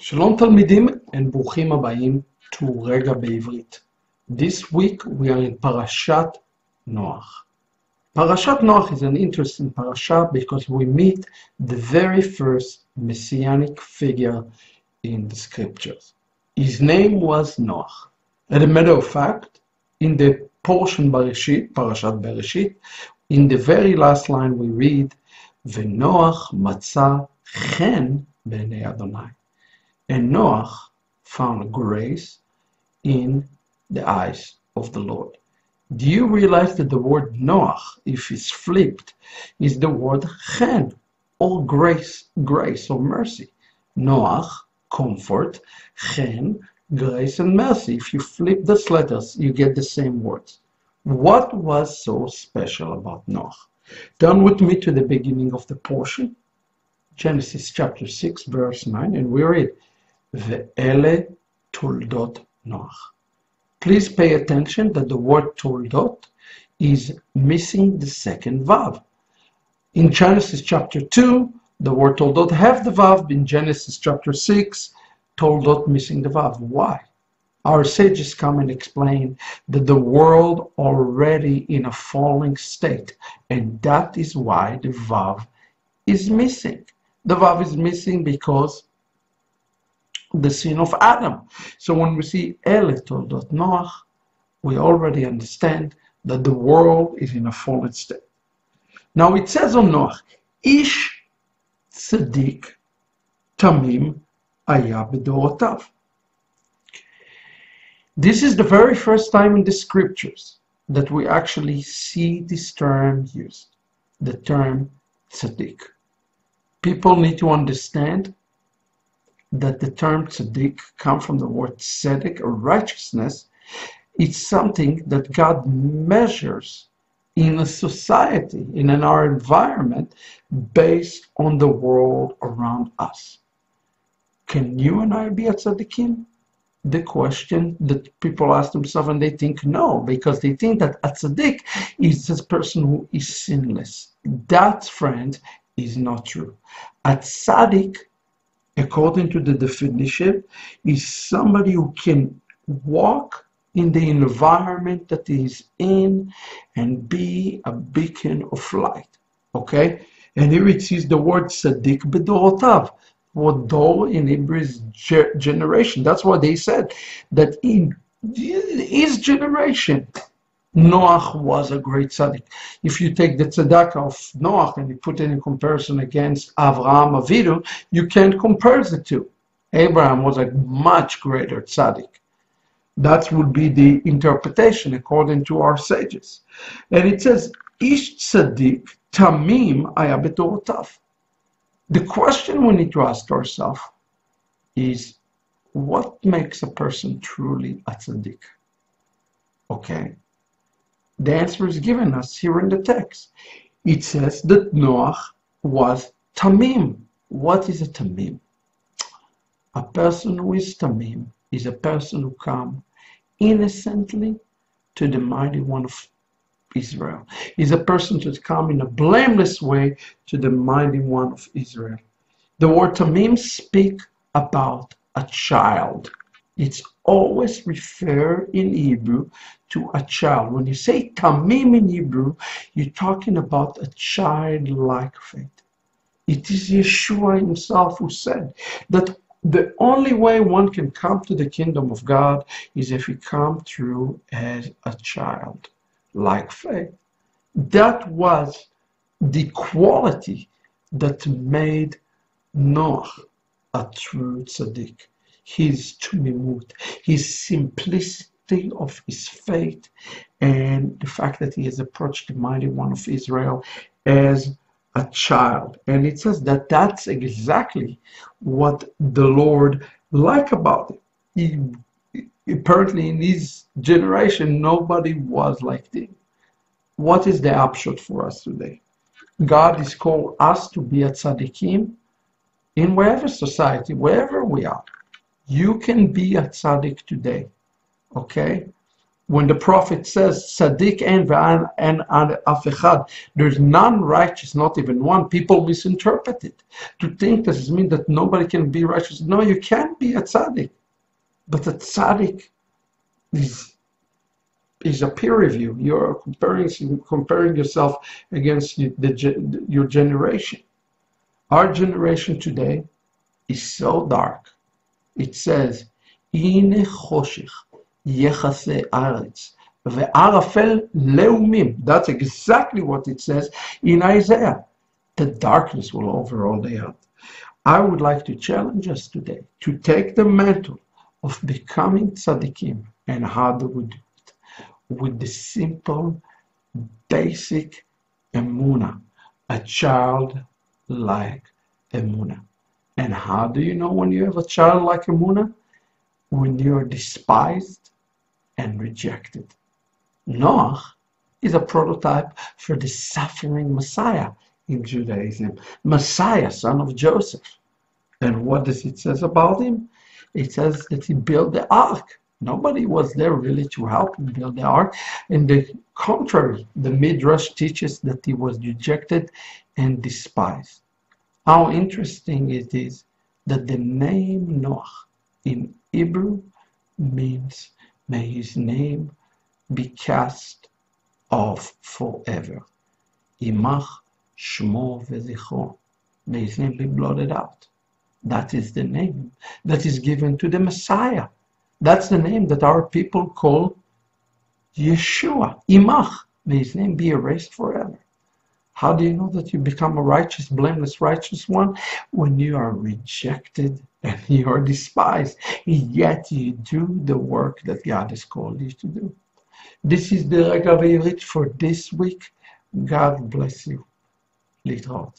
שלום תלמידים and ברוכים הבאים to רגע בעברית. This week we are in Parashat Nóaj. Parashat Nóaj is an interesting parasha because we meet the very first messianic figure in the scriptures. His name was Nóaj. As a matter of fact, in the portion Parashat Bereshit, in the very last line we read, ונוח מצא חן בעיני אדוני. And Noach found grace in the eyes of the Lord. Do you realize that the word Noach, if it's flipped, is the word chen, or grace or mercy? Noach, comfort, chen, grace and mercy. If you flip those letters, you get the same words. What was so special about Noach? Turn with me to the beginning of the portion, Genesis chapter 6, verse 9, and we read, ואלה תולדות נוח. Please pay attention that the word toldot is missing the second vav. In Genesis chapter 2, the word toldot have the vav. In Genesis chapter 6, toldot missing the vav. Why? Our sages come and explain that the world already in a falling state, and that is why the vav is missing. The vav is missing because the sin of Adam. So when we see Ele toldot Noach, we already understand that the world is in a fallen state. Now it says on Noach, Ish tzaddik tamim haya b'dorotav. This is the very first time in the scriptures that we actually see this term used, the term tzaddik. People need to understand that the term tzaddik comes from the word tzedek, or righteousness. It's something that God measures in a society, in our environment, based on the world around us. Can you and I be a tzaddikim? The question that people ask themselves, and they think no, because they think that a tzaddik is this person who is sinless. That, friend, is not true. A tzaddik, according to the definition, is somebody who can walk in the environment that he is in and be a beacon of light. Okay? And here it says the word tzaddik b'dorotav. What dor in Hebrew is generation. That's why they said that in his generation, Noach was a great tzaddik. If you take the tzedakah of Noach and you put it in comparison against Avraham Avinu, you can't compare the two. Abraham was a much greater tzaddik. That would be the interpretation according to our sages. And it says, Ish tzaddik tamim haya b'dorotav. The question we need to ask ourselves is, what makes a person truly a tzaddik? Okay. The answer is given us here in the text. It says that Noach was tamim. What is a tamim? A person who is tamim is a person who comes innocently to the mighty one of Israel. Is a person to come in a blameless way to the mighty one of Israel. The word tamim speak about a child. It's always refer in Hebrew to a child. When you say tamim in Hebrew, you're talking about a childlike faith. It is Yeshua himself who said that the only way one can come to the kingdom of God is if he come through as a childlike faith. That was the quality that made Noach a true tzaddik. His tumimut, his simplicity of his faith, and the fact that he has approached the mighty one of Israel as a child. And it says that that's exactly what the Lord liked about it. Apparently in his generation, nobody was like him. What is the upshot for us today? God is called us to be a tzaddikim in wherever society, wherever we are. You can be a tzaddik today, okay? When the prophet says, Sadiq and af echad, there's none righteous, not even one, people misinterpret it to think this means that nobody can be righteous. No, you can be a tzaddik, but a tzaddik is a peer review. You're comparing yourself against your generation. Our generation today is so dark. It says, Ine choshech yechase aretz ve'arafel leumim. That's exactly what it says in Isaiah. The darkness will overall the earth. I would like to challenge us today to take the mantle of becoming tzaddikim. And how do we do it? With the simple, basic emuna, a childlike emuna. And how do you know when you have a childlike emuna? When you're despised and rejected. Nóaj is a prototype for the suffering Messiah in Judaism. Messiah, son of Joseph. And what does it say about him? It says that he built the ark. Nobody was there really to help him build the ark. And the contrary, the Midrash teaches that he was rejected and despised. How interesting it is that the name Nóaj in Hebrew means, may his name be cast off forever. Imach shmo vezichro. May his name be blotted out. That is the name that is given to the Messiah. That's the name that our people call Yeshua. Imach. May his name be erased forever. How do you know that you become a righteous, blameless, righteous one? When you are rejected and you are despised, yet you do the work that God has called you to do. This is the Rega V'Ivrit for this week. God bless you. להתראות.